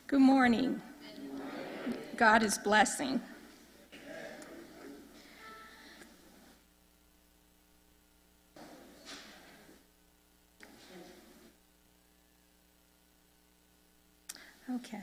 Good morning. God is blessing. Okay.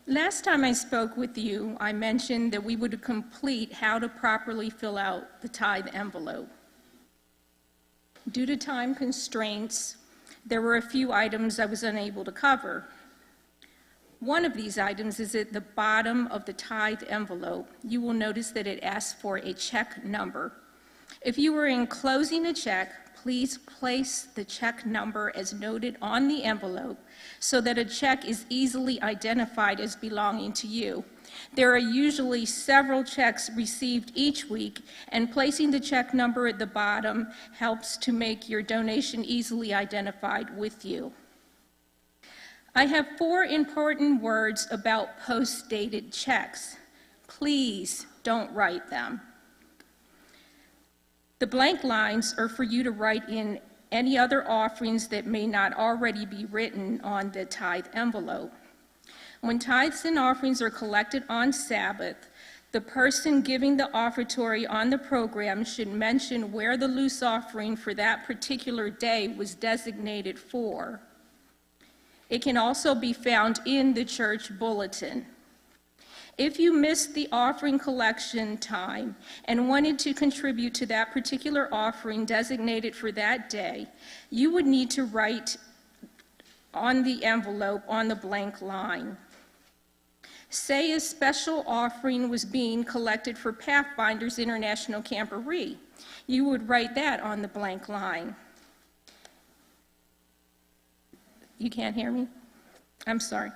Last time I spoke with you, I mentioned that we would complete how to properly fill out the tithe envelope. Due to time constraints, there were a few items I was unable to cover. One of these items is at the bottom of the tithe envelope. You will notice that it asks for a check number. If you are enclosing a check, please place the check number as noted on the envelope so that a check is easily identified as belonging to you. There are usually several checks received each week, and placing the check number at the bottom helps to make your donation easily identified with you. I have 4 important words about post-dated checks. Please don't write them. The blank lines are for you to write in any other offerings that may not already be written on the tithe envelope. When tithes and offerings are collected on Sabbath, the person giving the offertory on the program should mention where the loose offering for that particular day was designated for. It can also be found in the church bulletin. If you missed the offering collection time and wanted to contribute to that particular offering designated for that day, you would need to write on the envelope on the blank line. Say a special offering was being collected for Pathfinders International Camporee. You would write that on the blank line. You can't hear me? I'm sorry.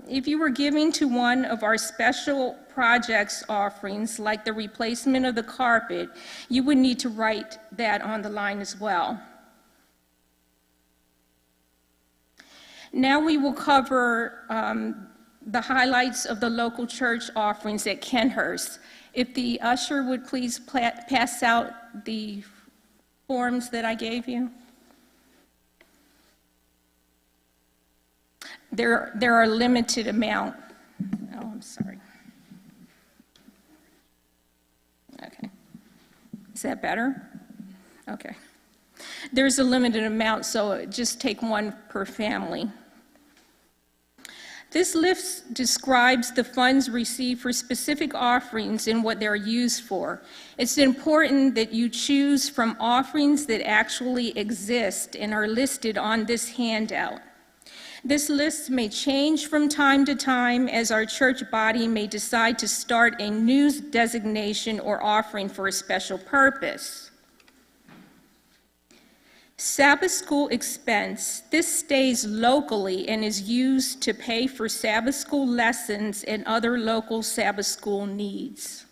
If you were giving to one of our special projects offerings, like the replacement of the carpet, you would need to write that on the line as well. Now we will cover the highlights of the local church offerings at Kenhurst. If the usher would please pass out the forms that I gave you. There are limited amount. Oh, I'm sorry. Okay. Is that better? Okay. There's a limited amount, so just take one per family. This list describes the funds received for specific offerings and what they're used for. It's important that you choose from offerings that actually exist and are listed on this handout. This list may change from time to time as our church body may decide to start a new designation or offering for a special purpose. Sabbath school expense. This stays locally and is used to pay for Sabbath school lessons and other local Sabbath school needs.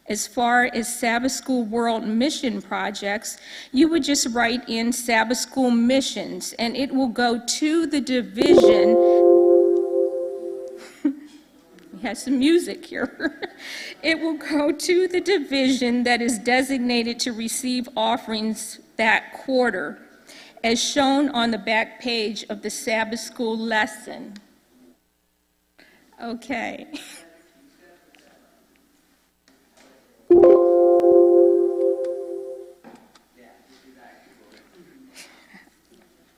As far as Sabbath School World Mission projects, you would just write in Sabbath School Missions, and it will go to the division. We have some music here. It will go to the division that is designated to receive offerings that quarter, as shown on the back page of the Sabbath School lesson. Okay.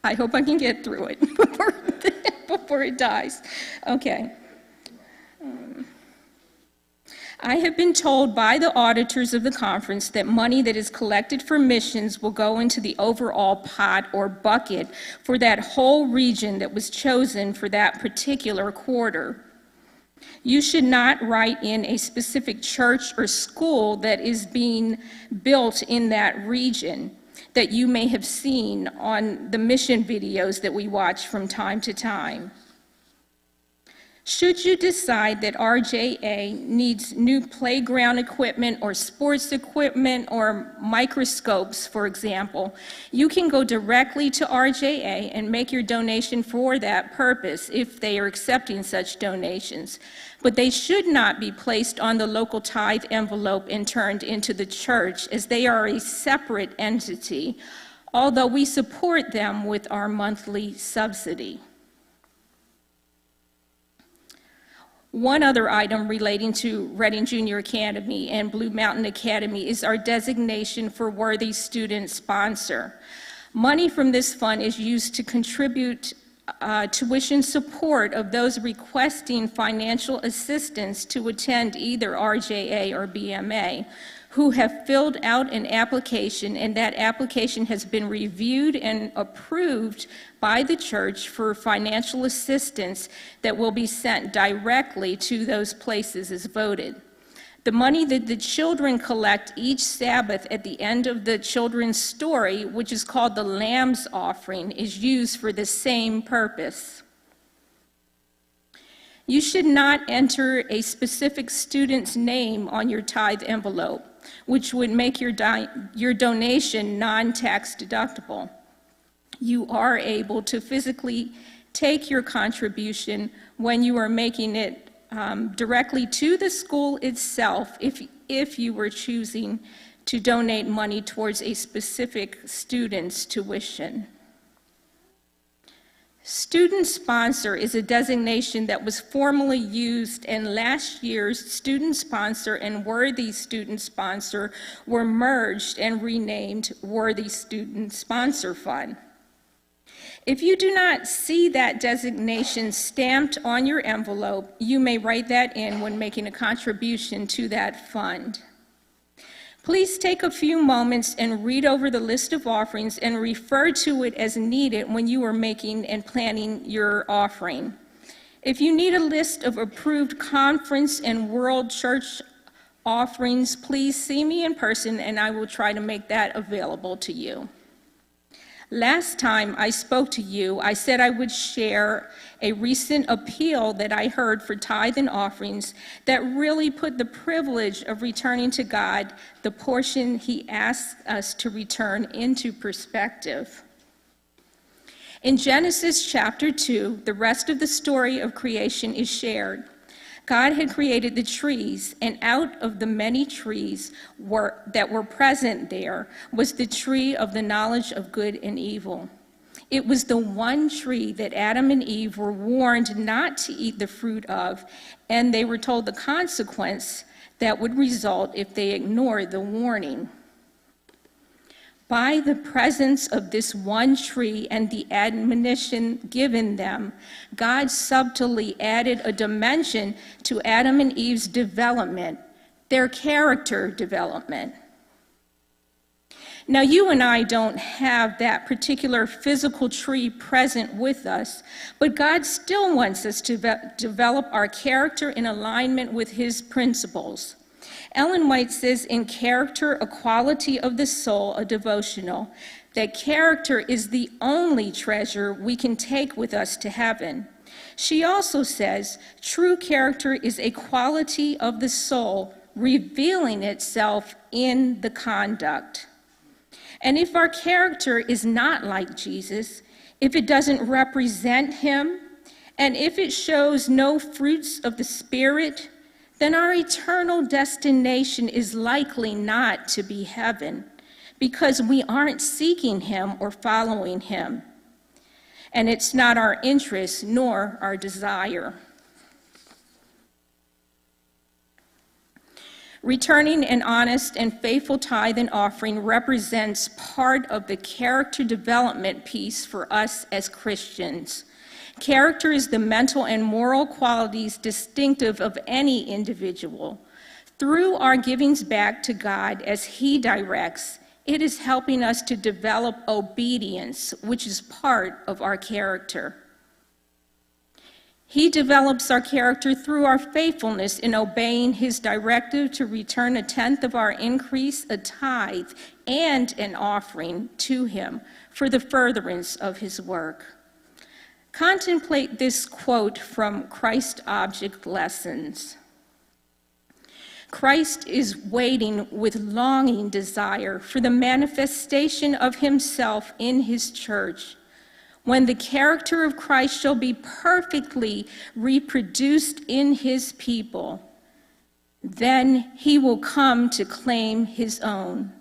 I hope I can get through it before it dies. Okay. I have been told by the auditors of the conference that money that is collected for missions will go into the overall pot or bucket for that whole region that was chosen for that particular quarter. You should not write in a specific church or school that is being built in that region that you may have seen on the mission videos that we watch from time to time. Should you decide that RJA needs new playground equipment or sports equipment or microscopes, for example, you can go directly to RJA and make your donation for that purpose if they are accepting such donations. But they should not be placed on the local tithe envelope and turned into the church, as they are a separate entity. although we support them with our monthly subsidy. One other item relating to Reading Junior Academy and Blue Mountain Academy is our designation for Worthy Student Sponsor. Money from this fund is used to contribute tuition support of those requesting financial assistance to attend either RJA or BMA, who have filled out an application, and that application has been reviewed and approved by the church for financial assistance that will be sent directly to those places as voted. The money that the children collect each Sabbath at the end of the children's story, which is called the Lamb's Offering, is used for the same purpose. You should not enter a specific student's name on your tithe envelope, which would make your donation non-tax deductible. You are able to physically take your contribution when you are making it directly to the school itself if you were choosing to donate money towards a specific student's tuition. Student sponsor is a designation that was formerly used, and last year's student sponsor and worthy student sponsor were merged and renamed Worthy Student Sponsor Fund. If you do not see that designation stamped on your envelope, you may write that in when making a contribution to that fund. Please take a few moments and read over the list of offerings and refer to it as needed when you are making and planning your offering. If you need a list of approved conference and world church offerings, please see me in person and I will try to make that available to you. Last time I spoke to you, I said I would share a recent appeal that I heard for tithe and offerings that really put the privilege of returning to God, the portion He asks us to return, into perspective. In Genesis chapter 2, the rest of the story of creation is shared. God had created the trees, and out of the many trees that were present there was the tree of the knowledge of good and evil. It was the one tree that Adam and Eve were warned not to eat the fruit of, and they were told the consequence that would result if they ignored the warning. By the presence of this one tree and the admonition given them, God subtly added a dimension to Adam and Eve's development, their character development. Now, you and I don't have that particular physical tree present with us, but God still wants us to develop our character in alignment with His principles. Ellen White says in Character, A Quality of the Soul, a devotional, that character is the only treasure we can take with us to heaven. She also says, true character is a quality of the soul revealing itself in the conduct. And if our character is not like Jesus, if it doesn't represent Him, and if it shows no fruits of the Spirit, then our eternal destination is likely not to be heaven, because we aren't seeking Him or following Him. And it's not our interest nor our desire. Returning an honest and faithful tithe and offering represents part of the character development piece for us as Christians. Character is the mental and moral qualities distinctive of any individual. Through our givings back to God as He directs, it is helping us to develop obedience, which is part of our character. He develops our character through our faithfulness in obeying His directive to return 1/10 of our increase, a tithe, and an offering to Him for the furtherance of His work. Contemplate this quote from Christ Object Lessons. Christ is waiting with longing desire for the manifestation of Himself in His church. When the character of Christ shall be perfectly reproduced in His people, then He will come to claim His own.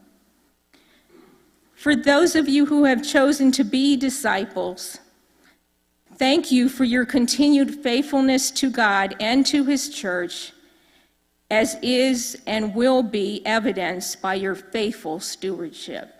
For those of you who have chosen to be disciples, thank you for your continued faithfulness to God and to his church, as is and will be evidenced by your faithful stewardship.